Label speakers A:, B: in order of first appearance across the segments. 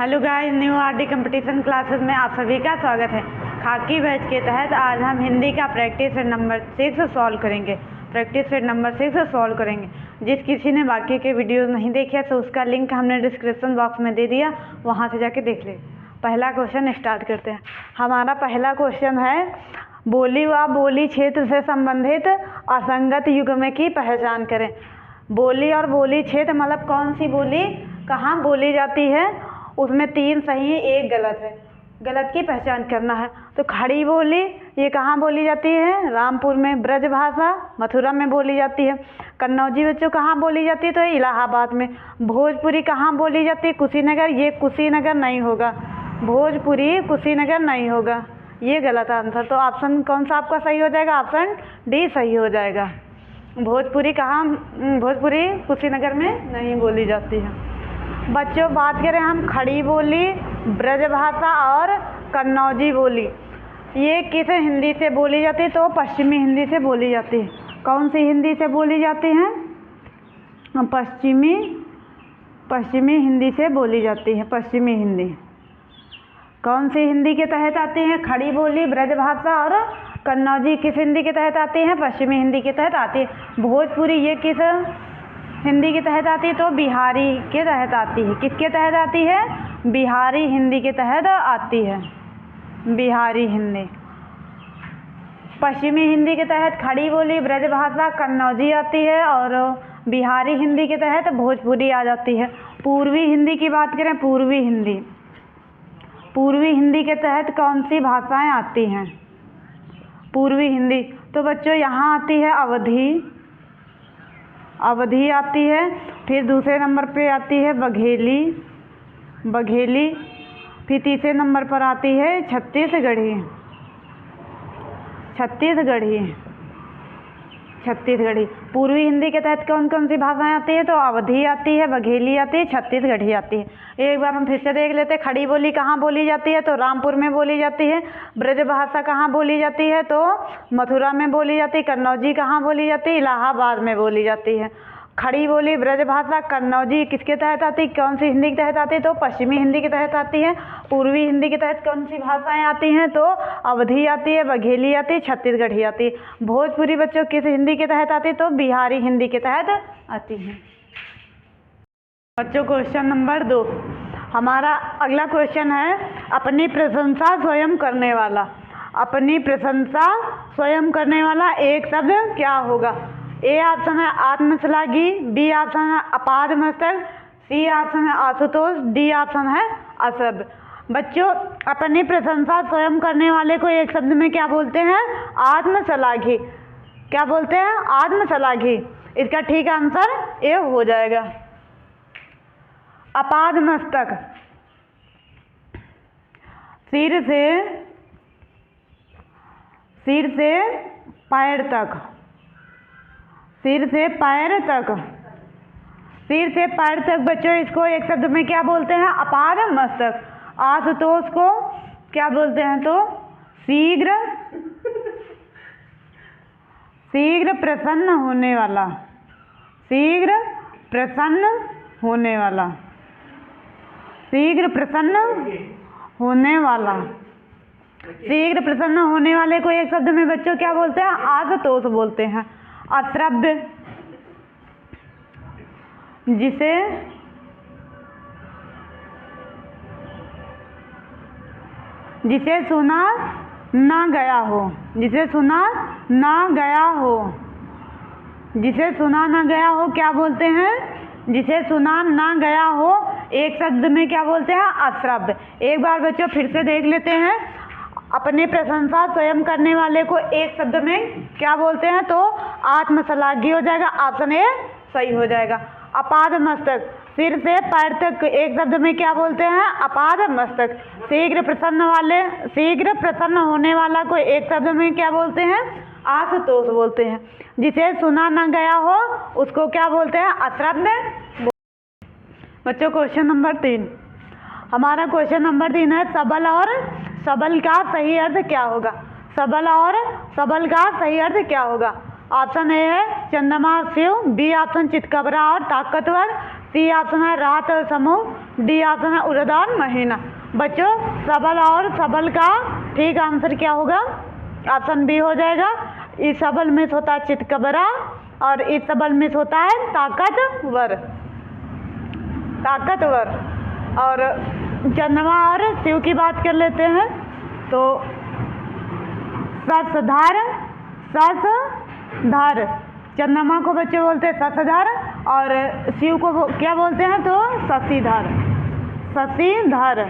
A: Hello guys, new RD competition classes में आप सभी का स्वागत है। खाकी बैच के तहत आज हम हिंदी का प्रैक्टिस सेट नंबर 6 सॉल्व करेंगे। प्रैक्टिस सेट नंबर 6 सॉल्व करेंगे। जिस किसी ने बाकी के वीडियो नहीं देखे तो उसका लिंक हमने डिस्क्रिप्शन बॉक्स में दे दिया, वहाँ से जाके देख ले। पहला क्वेश्चन स्टार्ट करते हैं। हमारा पहला क्वेश्चन है, बोली व बोली क्षेत्र से संबंधित असंगत युग्म की पहचान करें। बोली और बोली क्षेत्र मतलब कौन सी बोली कहाँ बोली जाती है, उसमें 3 सही है, 1 गलत है। गलत की पहचान करना है। तो खड़ी बोली ये कहाँ बोली जाती है? रामपुर में। ब्रज भाषा मथुरा में बोली जाती है। कन्नौजी बच्चों कहाँ बोली जाती है? तो इलाहाबाद में। भोजपुरी कहाँ बोली जाती है? कुशीनगर। ये कुशीनगर नहीं होगा, भोजपुरी कुशीनगर नहीं होगा, ये गलत आंसर। तो ऑप्शन कौन सा आपका सही हो जाएगा? ऑप्शन डी सही हो जाएगा। भोजपुरी कहाँ, भोजपुरी कुशीनगर में नहीं बोली जाती है। बच्चों बात करें हम खड़ी बोली, ब्रजभाषा और कन्नौजी बोली, ये किस हिंदी से बोली जाती है? तो पश्चिमी हिंदी से बोली जाती है। कौन सी हिंदी से बोली जाती हैं? पश्चिमी हिंदी से बोली जाती है। पश्चिमी हिंदी कौन सी हिंदी के तहत आती है? खड़ी बोली, ब्रजभाषा और कन्नौजी किस हिंदी के तहत आती है? पश्चिमी हिंदी के तहत आती है। भोजपुरी ये किस हिंदी के तहत आती है? तो बिहारी के तहत आती है। किसके तहत आती है? बिहारी हिंदी के तहत आती है। बिहारी हिंदी। पश्चिमी हिंदी के तहत खड़ी बोली, ब्रजभाषा, कन्नौजी आती है और बिहारी हिंदी के तहत भोजपुरी आ जाती है। पूर्वी हिंदी की बात करें, पूर्वी हिंदी के तहत कौन सी भाषाएं आती हैं? पूर्वी हिंदी तो बच्चों यहाँ आती है अवधी आती है। फिर दूसरे नंबर पे आती है बघेली। फिर तीसरे नंबर पर आती है छत्तीसगढ़ी। पूर्वी हिंदी के तहत कौन कौन सी भाषाएं आती है? तो अवधी आती है, बघेली आती है, छत्तीसगढ़ी आती है। एक बार हम फिर से देख लेते हैं। खड़ी बोली कहाँ बोली जाती है? तो रामपुर में बोली जाती है। ब्रजभाषा कहाँ बोली जाती है? तो मथुरा में बोली जाती है। कन्नौजी कहाँ बोली जाती है? इलाहाबाद में बोली जाती है। खड़ी बोली, ब्रजभाषा, कन्नौजी किसके तहत आती है? कौन सी हिंदी के तहत आती है? तो पश्चिमी हिंदी के तहत आती है। पूर्वी हिंदी के तहत कौन सी भाषाएं आती हैं? तो अवधी आती है, बघेली आती है, छत्तीसगढ़ी आती है। भोजपुरी बच्चों किस हिंदी के तहत आती है? तो बिहारी हिंदी के तहत आती है। बच्चों क्वेश्चन नंबर 2 हमारा अगला क्वेश्चन है, अपनी प्रशंसा स्वयं करने वाला। अपनी प्रशंसा स्वयं करने वाला एक शब्द क्या होगा? ए ऑप्शन है आत्मश्लाघी, बी ऑप्शन है अपादमस्तक, सी ऑप्शन है आशुतोष, डी ऑप्शन है अशब्द। बच्चों अपनी प्रशंसा स्वयं करने वाले को एक शब्द में क्या बोलते हैं? आत्मश्लाघी। क्या बोलते हैं? आत्मश्लाघी। इसका ठीक आंसर ए हो जाएगा। अपादमस्तक सिर से पैर तक। सिर से पैर तक बच्चों इसको एक शब्द में क्या बोलते हैं? अपादमस्तक। आशुतोष को क्या बोलते हैं? तो शीघ्र प्रसन्न होने वाला। शीघ्र प्रसन्न होने वाले को एक शब्द में बच्चों क्या बोलते हैं? आशुतोष बोलते हैं। अश्रव्य जिसे सुना ना गया हो। क्या बोलते हैं? जिसे सुना ना गया हो एक शब्द में क्या बोलते हैं? अश्रव्य। एक बार बच्चों फिर से देख लेते हैं। अपनी प्रशंसा स्वयं करने वाले को एक शब्द में क्या बोलते हैं? तो आत्मश्लाघी हो जाएगा। ऑप्शन ए सही हो जाएगा। अपादमस्तक सिर से पैर तक एक शब्द में क्या बोलते हैं? अपादमस्तक। शीघ्र प्रसन्न होने वाला को एक शब्द में क्या बोलते हैं? आशुतोष बोलते हैं। जिसे सुना ना गया हो उसको क्या बोलते हैं? अश्रव्य। बच्चों क्वेश्चन नंबर 3 हमारा क्वेश्चन नंबर 3 है, सबल और सबल का सही अर्थ क्या होगा? सबल का सही अर्थ क्या होगा? ऑप्शन ए है चंद्रमा शिव, बी ऑप्शन चितकबरा और ताकतवर, सी ऑप्शन है रात और समूह, डी ऑप्शन है उड़द और महीना। बच्चों सबल और सबल का ठीक आंसर क्या होगा? ऑप्शन बी हो जाएगा। इस सबल में होता है चितकबरा और इस सबल में होता है ताकतवर, ताकतवर। और चंद्रमा और शिव की बात कर लेते हैं तो ससधर, ससधर चंद्रमा को बच्चे बोलते हैं ससधर और शिव को क्या बोलते हैं तो शशिधर, शशिधर,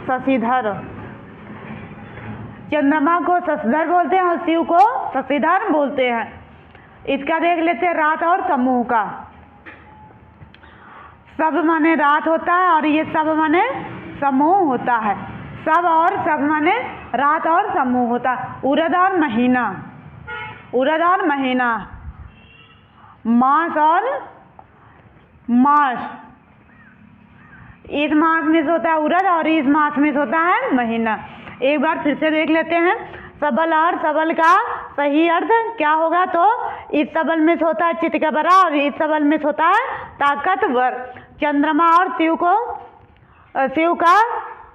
A: शशिधर। चंद्रमा को शशिधर बोलते हैं और शिव को शशिधर बोलते हैं। इसका देख लेते हैं रात और समूह का। सब माने रात होता है और ये सब माने समूह होता है। सब और सब माने रात और समूह होता है। उड़द और महीना, उड़द और महीना। मास और मास, इस मास में से होता है उड़द और इस मास में से होता है महीना। एक बार फिर से देख लेते हैं। सबल और सबल का सही अर्थ क्या होगा तो इस सबल में से होता है चितकबरा और इस सबल में से होता है ताकतवर। चंद्रमा और शिव को, शिव का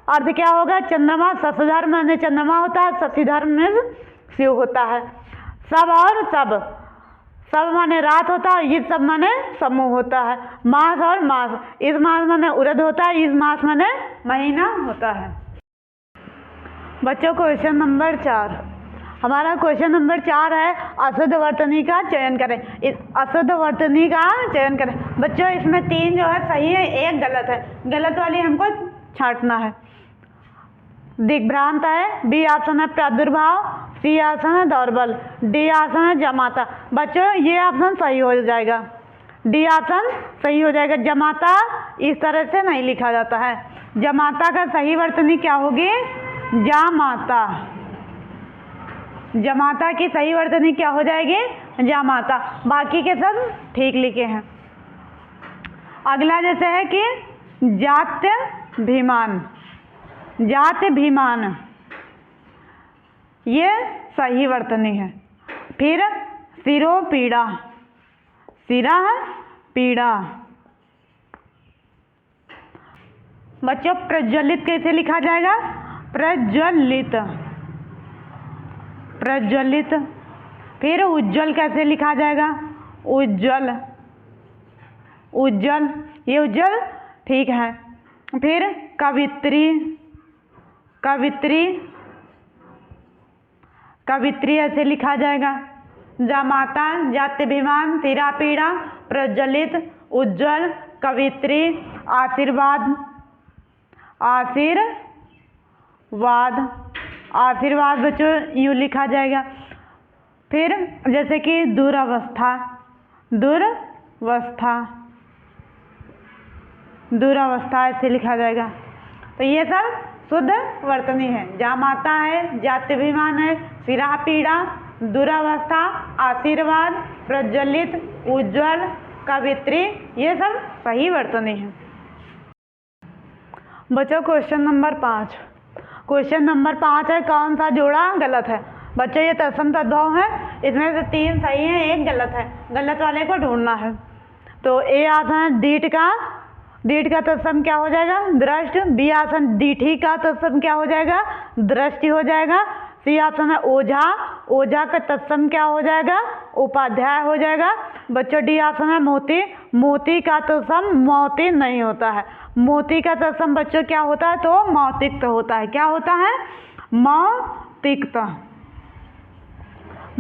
A: अर्थ क्या होगा? चंद्रमा शशिधर माने चंद्रमा होता है, शशिधर में शिव होता है। सब और सब, सब माने रात होता है, इस सब माने समूह होता है। मास और मास, इस मास माने उड़द होता है, इस मास माने महीना होता है। बच्चों क्वेश्चन नंबर 4, हमारा क्वेश्चन नंबर 4 है अशुद्ध वर्तनी का चयन करें। इस अशुद्ध वर्तनी का चयन करें। बच्चों इसमें 3 जो है सही है, 1 गलत है। गलत वाली हमको छांटना है। दिग्भ्रांत है, बी ऑप्शन है प्रादुर्भाव, सी ऑप्शन है दौर्बल, डी ऑप्शन है जमाता। बच्चों ये ऑप्शन सही हो जाएगा, डी ऑप्शन सही हो जाएगा। जमाता इस तरह से नहीं लिखा जाता है। जमाता का सही वर्तनी क्या होगी? जामाता। जमाता की सही वर्तनी क्या हो जाएगी? जामाता। बाकी के सब ठीक लिखे हैं। अगला जैसे है कि जात्य भीमान, जात्य भीमान ये सही वर्तनी है। फिर सिरो पीड़ा, सिरा पीड़ा। बच्चों प्रज्वलित कैसे लिखा जाएगा? प्रज्वलित, प्रज्वलित। फिर उज्जवल कैसे लिखा जाएगा? उज्जवल, उज्जवल। ये उज्जवल ठीक है। फिर कवित्री, कवित्री, कवित्री ऐसे लिखा जाएगा। जामाता, जात्यभिमान, सिरा पीड़ा, प्रज्वलित, उज्जवल, कवित्री, आशीर्वाद, आशीर्वाद, आशीर्वाद बच्चों यूँ लिखा जाएगा। फिर जैसे कि दुरावस्था, दुरावस्था, दुरावस्था ऐसे लिखा जाएगा। तो ये सब शुद्ध वर्तनी है। जामाता है, जात्यभिमान है, सिरा पीड़ा, दुरावस्था, आशीर्वाद, प्रज्वलित, उज्जवल, कवित्री, ये सब सही वर्तनी है। बच्चों क्वेश्चन नंबर 5, क्वेश्चन नंबर 5 है कौन सा जोड़ा गलत है? बच्चों ये तत्सम तद्भव है, इसमें से 3 सही है, 1 गलत है। गलत वाले को ढूंढना है। तो ए आसन है दीठ का, दीठ का तत्सम क्या हो जाएगा? दृष्ट। बी आसन दीठी का तत्सम क्या हो जाएगा? दृष्टि हो जाएगा। सी ऑप्शन है ओझा, ओझा का तत्सम क्या हो जाएगा? उपाध्याय हो जाएगा। बच्चों डी ऑप्शन है मोती, मोती का तत्सम मोती नहीं होता है। मोती का तत्सम बच्चों क्या होता है? तो मौतिक्त होता है। क्या होता है? मौतिक्त,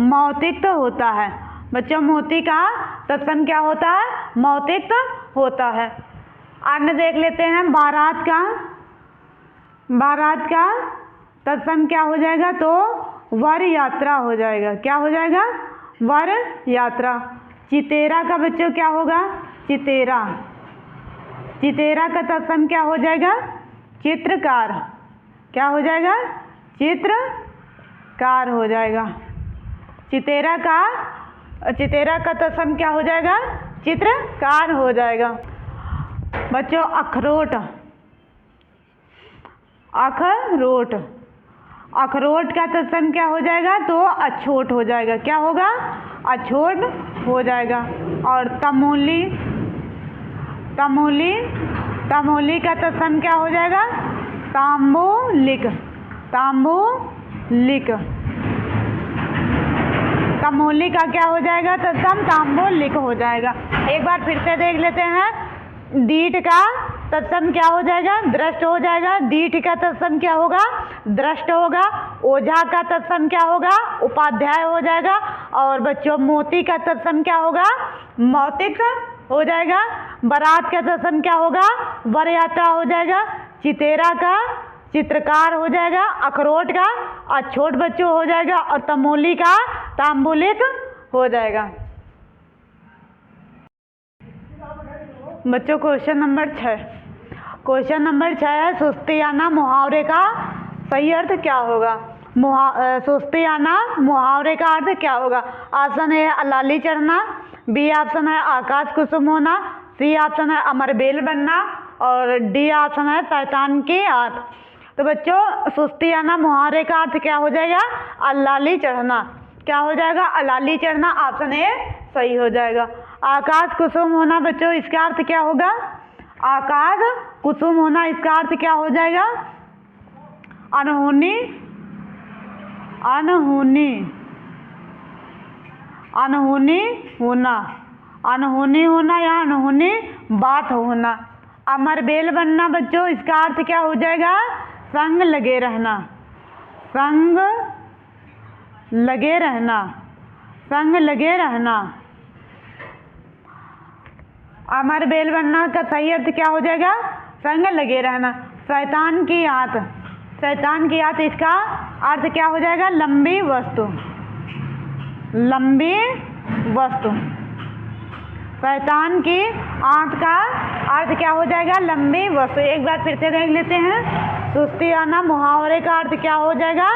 A: मौतिक्त होता है। बच्चों मोती का तत्सम क्या होता है? मौतिक्त होता है। अन्य देख लेते हैं बारात का, बारात का तत्सम क्या हो जाएगा? तो वर यात्रा हो जाएगा। क्या हो जाएगा? वर यात्रा। चितेरा का बच्चों क्या होगा? चितेरा, चितेरा का तत्सम क्या हो जाएगा? चित्रकार। क्या हो जाएगा? चित्रकार हो जाएगा। चितेरा का, चितेरा का तत्सम क्या हो जाएगा? चित्रकार हो जाएगा। बच्चों अखरोट, अखरोट, अखरोट का तत्सम क्या हो जाएगा? तो अछोट हो जाएगा। क्या होगा? अछोट हो जाएगा। और तमोली, तमोली, तमोली का तत्सम क्या हो जाएगा? तांबूलिक, तांबूलिक। तमोली का क्या हो जाएगा तत्सम? तांबूलिक हो जाएगा। एक बार फिर से देख लेते हैं। दीठ का तत्सम क्या हो जाएगा? दृष्ट हो जाएगा। दीठ का तत्सम क्या होगा? दृष्ट होगा। ओझा का तत्सम क्या होगा? उपाध्याय हो जाएगा। और बच्चों मोती का तत्सम क्या होगा? मौतिक हो जाएगा। बारात का तत्सम क्या होगा? वर यात्रा हो जाएगा। चितेरा का चित्रकार हो जाएगा। अखरोट का अछोट बच्चों हो जाएगा। और तमोली का तांबूलिक हो जाएगा। बच्चों क्वेश्चन नंबर 6, क्वेश्चन नंबर 6 है सुस्ती आना मुहावरे का सही अर्थ क्या होगा? सुस्ती आना मुहावरे का अर्थ क्या होगा? ऑप्शन ए अलाली चढ़ना, बी ऑप्शन है आकाश कुसुम होना, सी ऑप्शन है अमरबेल बनना और डी ऑप्शन है शैतान की आंत। तो बच्चों सुस्ती आना मुहावरे का अर्थ क्या हो जाएगा? अलाली चढ़ना। क्या हो जाएगा? अलाली चढ़ना। ऑप्शन ए सही हो जाएगा। आकाश कुसुम होना बच्चों इसका अर्थ क्या होगा? आकाश कुसुम होना इसका अर्थ क्या हो जाएगा? अनहोनी, अनहोनी, अनहोनी होना, अनहोनी होना या अनहोनी बात होना। अमरबेल बनना बच्चों इसका अर्थ क्या हो जाएगा? संग लगे रहना, संग लगे रहना, संग लगे रहना। अमरबेल बनना का सही अर्थ क्या हो जाएगा? संग लगे रहना। शैतान की आंत, शैतान की आंत इसका अर्थ क्या हो जाएगा? लंबी वस्तु, लंबी वस्तु। शैतान की आंत का अर्थ क्या हो जाएगा? लंबी वस्तु। एक बार फिर से देख लेते हैं। सुस्ती आना मुहावरे का अर्थ क्या हो जाएगा?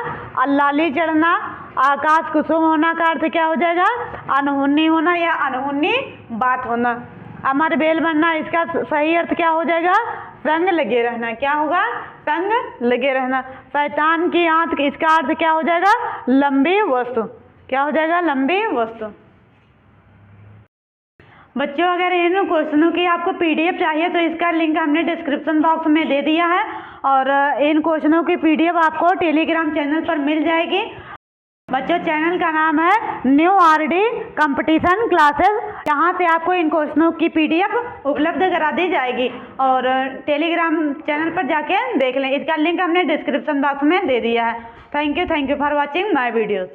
A: अलाली चढ़ना। आकाश कुसुम होना का अर्थ क्या हो जाएगा? अनहोनी होना या अनहोनी बात होना। अमरबेल बनना इसका सही अर्थ क्या हो जाएगा? संग लगे रहना। क्या होगा? संग लगे रहना। शैतान की आंत इसका अर्थ क्या हो जाएगा? लंबी वस्तु। क्या हो जाएगा? लंबी वस्तु। बच्चों अगर इन क्वेश्चनों की आपको पीडीएफ चाहिए तो इसका लिंक हमने डिस्क्रिप्शन बॉक्स में दे दिया है और इन क्वेश्चनों की पीडीएफ आपको टेलीग्राम चैनल पर मिल जाएगी। बच्चों चैनल का नाम है न्यू आरडी कंपटीशन क्लासेस। यहाँ से आपको इन क्वेश्चनों की पीडीएफ उपलब्ध करा दी जाएगी और टेलीग्राम चैनल पर जाके देख लें। इसका लिंक हमने डिस्क्रिप्शन बॉक्स में दे दिया है। Thank you for watching my videos.